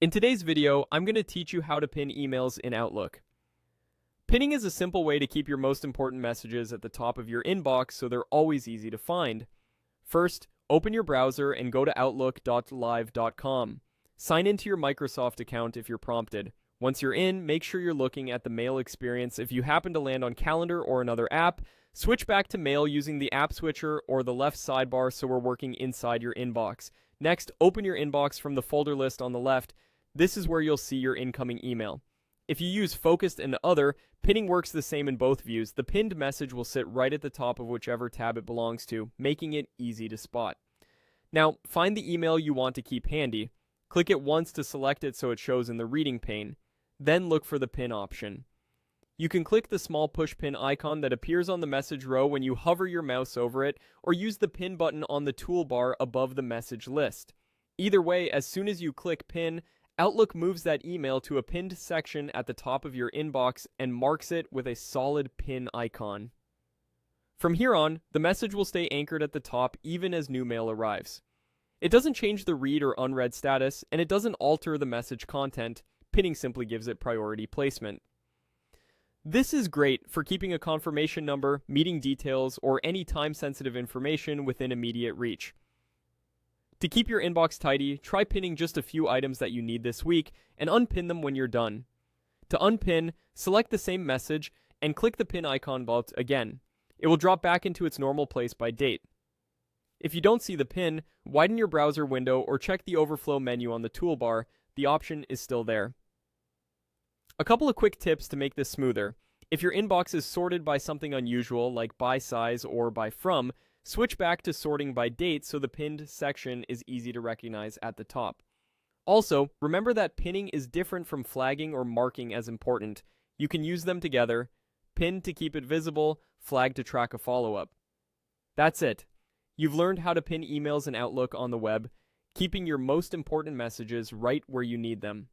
In today's video, I'm going to teach you how to pin emails in Outlook. Pinning is a simple way to keep your most important messages at the top of your inbox so they're always easy to find. First, open your browser and go to outlook.live.com. Sign into your Microsoft account if you're prompted. Once you're in, make sure you're looking at the mail experience. If you happen to land on Calendar or another app, switch back to mail using the app switcher or the left sidebar so we're working inside your inbox. Next, open your inbox from the folder list on the left. This is where you'll see your incoming email. If you use Focused and Other, pinning works the same in both views. The pinned message will sit right at the top of whichever tab it belongs to, making it easy to spot. Now, find the email you want to keep handy. Click it once to select it so it shows in the reading pane. Then look for the pin option. You can click the small push pin icon that appears on the message row when you hover your mouse over it, or use the pin button on the toolbar above the message list. Either way, as soon as you click pin, Outlook moves that email to a pinned section at the top of your inbox and marks it with a solid pin icon. From here on, the message will stay anchored at the top even as new mail arrives. It doesn't change the read or unread status, and it doesn't alter the message content. Pinning simply gives it priority placement. This is great for keeping a confirmation number, meeting details, or any time-sensitive information within immediate reach. To keep your inbox tidy, try pinning just a few items that you need this week and unpin them when you're done. To unpin, select the same message and click the pin icon bolt again. It will drop back into its normal place by date. If you don't see the pin, widen your browser window or check the overflow menu on the toolbar. The option is still there. A couple of quick tips to make this smoother. If your inbox is sorted by something unusual, like by size or by from, switch back to sorting by date so the pinned section is easy to recognize at the top. Also, remember that pinning is different from flagging or marking as important. You can use them together: pin to keep it visible, flag to track a follow-up. That's it. You've learned how to pin emails in Outlook on the web, keeping your most important messages right where you need them.